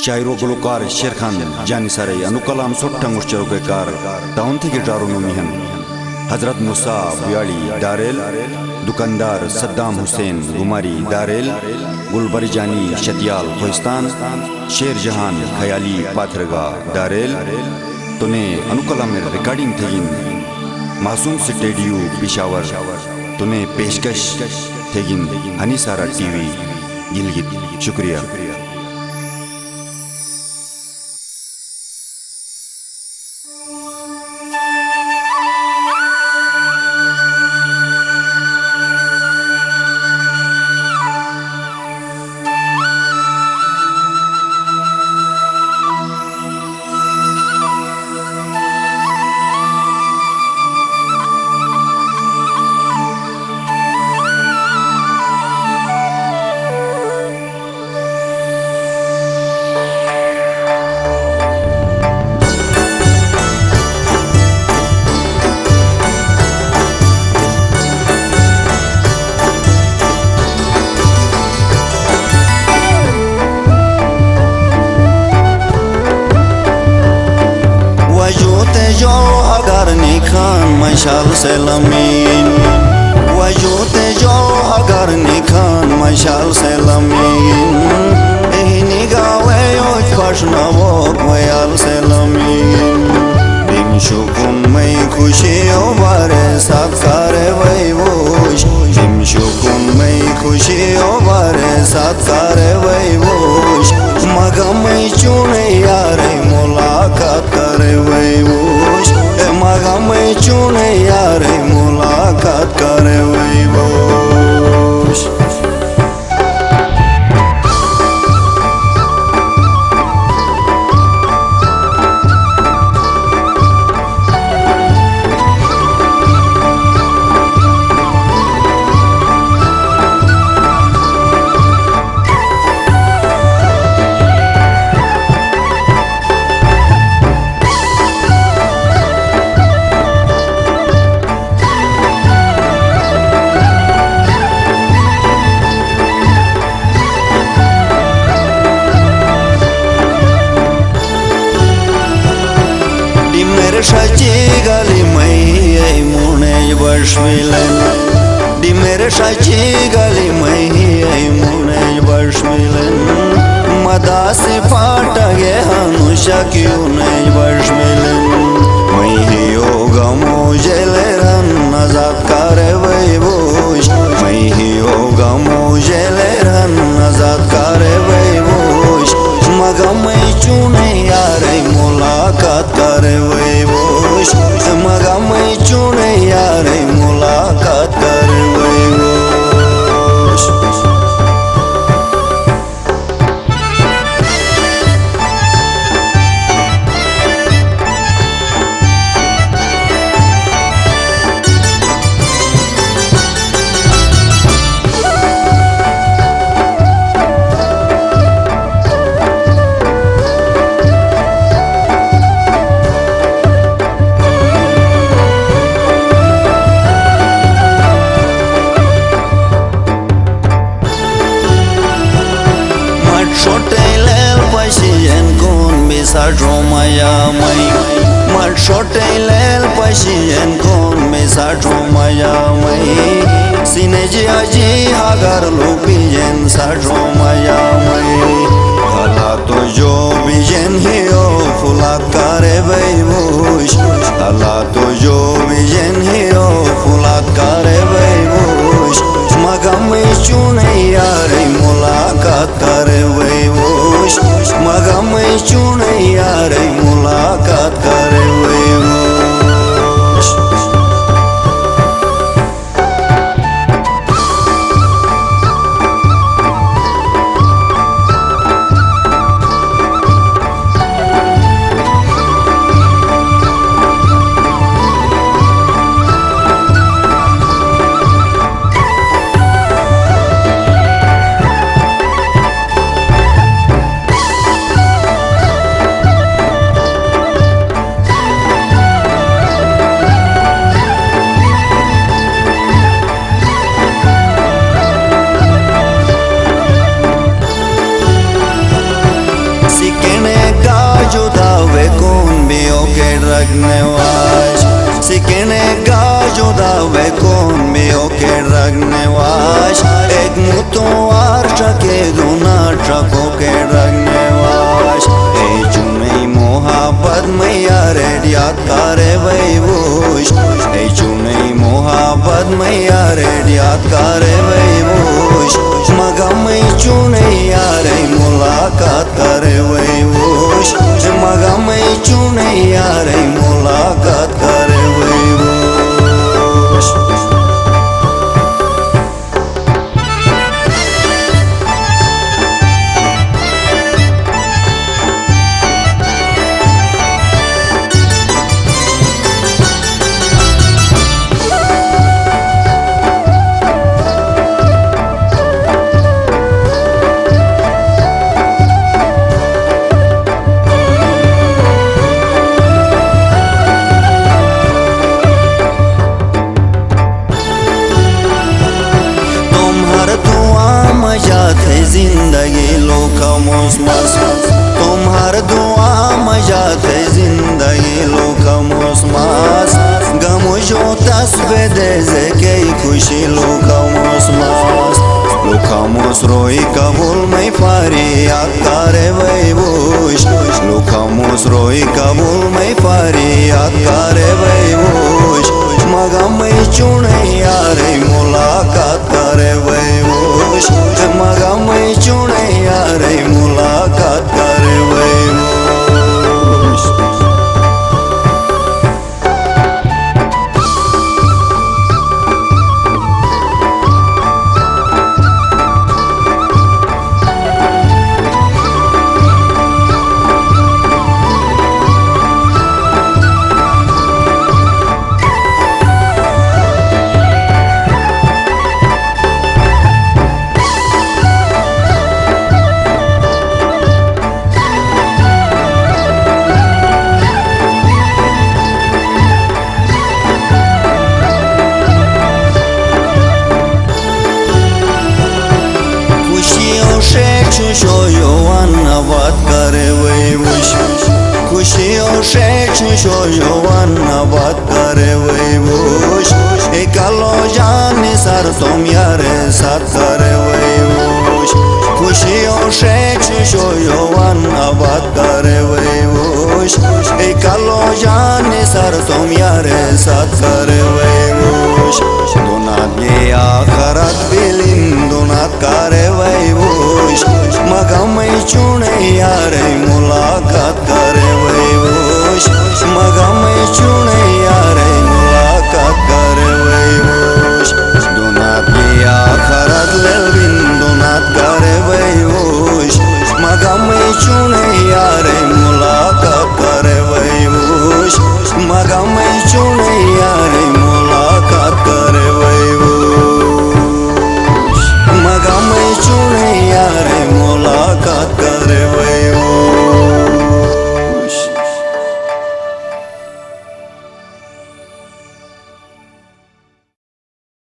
शायरो गुलकार शेर खान जानी सारे अनुकलाम सोट्टंग उच्चरों कार टाउन थे गिटारों में मिहन हजरत मूसा बियाली दारेल दुकानदार सद्दाम हुसैन गुमारी दारेल गुलबरी जानी शतियाल खोइस्तान शेर जहान खयाली पाथरगा दारेल तूने अनुकलाम में रिकॉर्डिंग थेगिन मासूम स्टूडियो पिशावर तूने पेशकश थेगिन हनी सारा टीवी गिलगित शुक्रिया। मशाल से लमीन वजूते जो अगर निखान मशाल से लमीन एहनी गावे ओज पशना वो वयाल से लमीन दिन शुकुन में खुशी ओ बारे साथ करे वही वोश दिन शुकुन में खुशी ओ बारे साथ करे वही वोश मगम में चुने यारे मुलाकात करे वही वोश मगम में चुने यारे मुलाकात करे वही wash. Shachi gali mai mune bashmilen di mere shachi gali mai mune bashmilen madasi fata ge hanusha kyune bashmilen mai yoga mujeleran nazat kare vai bosh mai yoga mujeleran nazat kare vai bosh magam mai chune yare mulaqat kare vai मगम चुने यारे मुलाकात करे वही wash. Maya mai mar shote lel pasien kon mesajo maya mai sineji aji agar lupien sajo maya mai hala to jo bijen hiyo fulat kare vai bush hala to jo bijen hiyo fulat kare vai bush magam chune yare mulaqat kare vai bush magam chune yare मुलाकात करे वही wash. रगने wash सिकने का जुदा वे कौन बियो के रगने wash एक मुतो arch के दुना ट्रको के रगने वाश ए चुने मोहब्बत में यारे याद करे वैवुश ए चुने मोहब्बत में यारे याद करे वैवुश मगा में चुने यारे मुलाकात करे वैवुश मगा में चुने यारे मुलाकात करे वैवुश जिंदगी लोका मोसमस तुम्हार दुआ मजात है जिंदगी लोका मोसमस गम जो तस्बे दे के खुशी लोका मोसमस लोका मोस रोई कबूल में फारी आकारे वैवुश लोका मोस रोई कबूल में फारी आकारे वैवुश मगा में चुने यारे मुलाकात करे वैवुश मगा में चुने यारे मुलाकात करे वैवुश खुशियों अन्नबाद करे वैवुश खुशियों से खुशियों अन्नबाद करे वैवुश एकलो जाने सर तुम यारे साथ करे वैवुश खुशियों से खुशियों अन्नबाद करे वैवुश एकलो जाने सर तुम यारे साथ करे वैवुश दुनात ये आखरत बिलिन दुनात करे वैवुश मगा में चुने यारे